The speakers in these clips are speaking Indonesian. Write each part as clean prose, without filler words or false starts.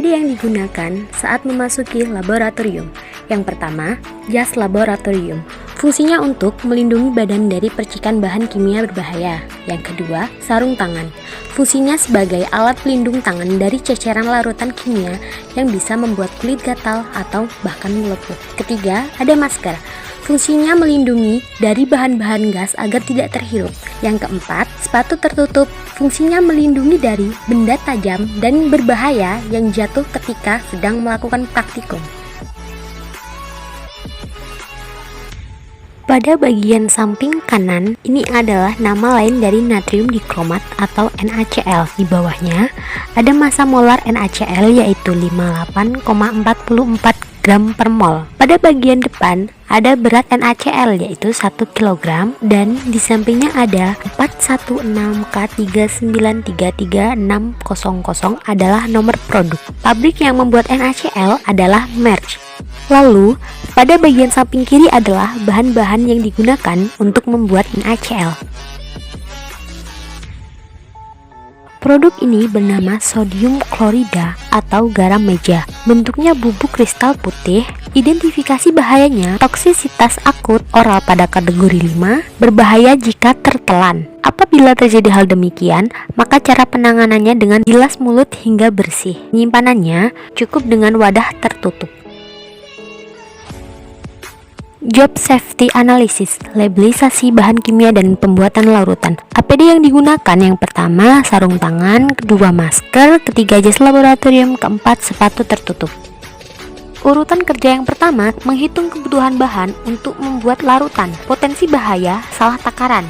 APD yang digunakan saat memasuki laboratorium. Yang pertama, jas laboratorium. Fungsinya untuk melindungi badan dari percikan bahan kimia berbahaya. Yang kedua, sarung tangan. Fungsinya sebagai alat pelindung tangan dari ceceran larutan kimia yang bisa membuat kulit gatal atau bahkan melepuh. Ketiga, ada masker. Fungsinya melindungi dari bahan-bahan gas agar tidak terhirup. Yang keempat, sepatu tertutup. Fungsinya melindungi dari benda tajam dan berbahaya yang jatuh ketika sedang melakukan praktikum. Pada bagian samping kanan, ini adalah nama lain dari natrium dikromat atau NaCl. Di bawahnya ada massa molar NaCl yaitu 58,44 gram per mol. Pada bagian depan ada berat NaCl yaitu 1 kg dan di sampingnya ada 416K3933600 adalah nomor produk. Pabrik yang membuat NaCl adalah Merck. Lalu, pada bagian samping kiri adalah bahan-bahan yang digunakan untuk membuat NaCl. Produk ini bernama sodium klorida atau garam meja. Bentuknya bubuk kristal putih. Identifikasi bahayanya, toksisitas akut oral pada kategori 5, berbahaya jika tertelan. Apabila terjadi hal demikian, maka cara penanganannya dengan bilas mulut hingga bersih. Penyimpanannya cukup dengan wadah tertutup. Job Safety Analysis, labelisasi bahan kimia dan pembuatan larutan. APD yang digunakan yang pertama sarung tangan, kedua masker, ketiga jas laboratorium, keempat sepatu tertutup. Urutan kerja yang pertama menghitung kebutuhan bahan untuk membuat larutan, potensi bahaya, salah takaran.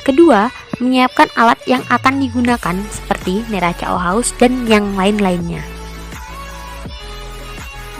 Kedua, menyiapkan alat yang akan digunakan seperti neraca Ohaus dan yang lain-lainnya.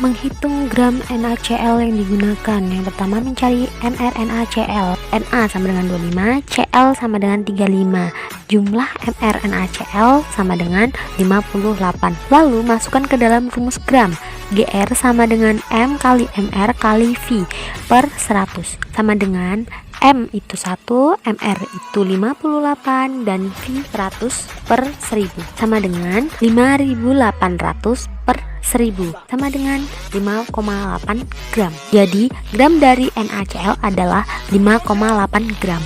Menghitung gram NaCl yang digunakan. Yang pertama mencari mRNaCl. Na sama dengan 25, Cl sama dengan 35. Jumlah mRNaCl sama dengan 58. Lalu masukkan ke dalam rumus gram. Gr sama dengan M kali Mr kali V per 100 sama dengan M itu 1, Mr itu 58, dan V 100 per 1000 sama dengan 5800 per 1000 sama dengan 5,8 gram. Jadi gram dari NaCl adalah 5,8 gram.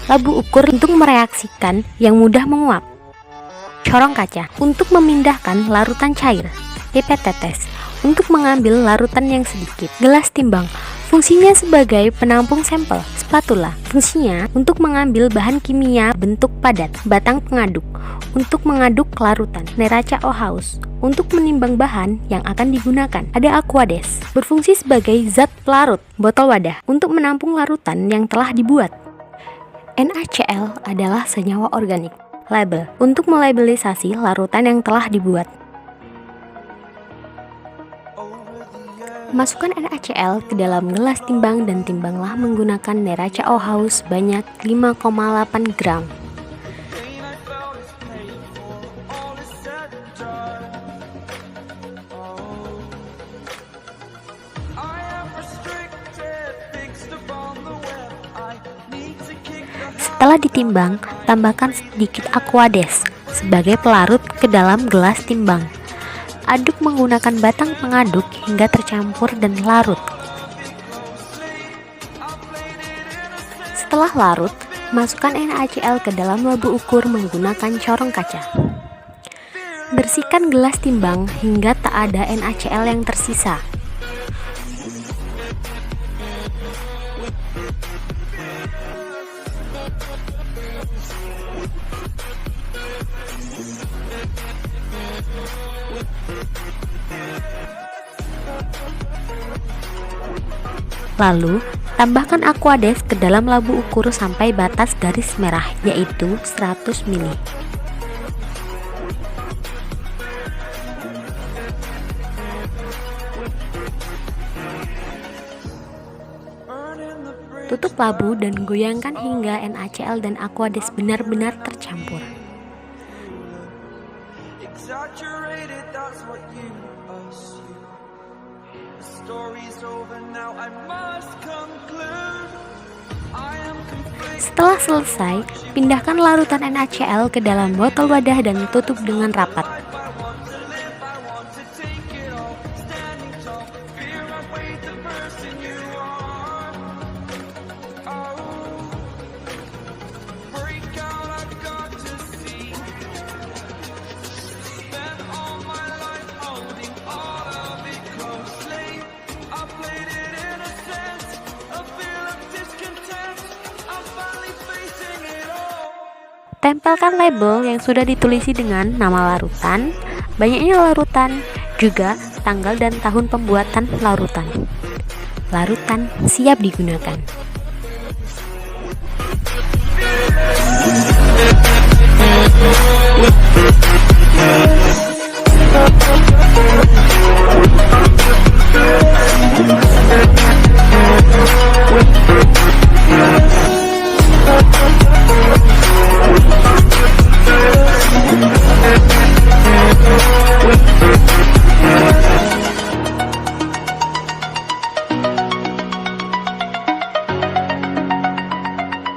Labu ukur untuk mereaksikan yang mudah menguap. Corong kaca untuk memindahkan larutan cair. Pipet tetes untuk mengambil larutan yang sedikit. Gelas timbang fungsinya sebagai penampung sampel. Spatula fungsinya untuk mengambil bahan kimia bentuk padat. Batang pengaduk untuk mengaduk larutan. Neraca Ohaus untuk menimbang bahan yang akan digunakan. Ada Aquades berfungsi sebagai zat pelarut. Botol wadah untuk menampung larutan yang telah dibuat. NaCl adalah senyawa organik. Label untuk melabelisasi larutan yang telah dibuat. Masukkan NaCl ke dalam gelas timbang dan timbanglah menggunakan neraca Ohaus sebanyak 5,8 gram. Setelah ditimbang, tambahkan sedikit Aquades sebagai pelarut ke dalam gelas timbang. Aduk menggunakan batang pengaduk hingga tercampur dan larut. Setelah larut, masukkan NaCl ke dalam labu ukur menggunakan corong kaca. Bersihkan gelas timbang hingga tak ada NaCl yang tersisa. Lalu, tambahkan Aquades ke dalam labu ukur sampai batas garis merah, yaitu 100 ml. Tutup labu dan goyangkan hingga NaCl dan Aquades benar-benar tercampur. Story's over now, I must conclude. Setelah selesai, pindahkan larutan NaCl ke dalam botol wadah dan tutup dengan rapat. Tempelkan label yang sudah ditulisi dengan nama larutan, banyaknya larutan, juga tanggal dan tahun pembuatan larutan. Larutan siap digunakan.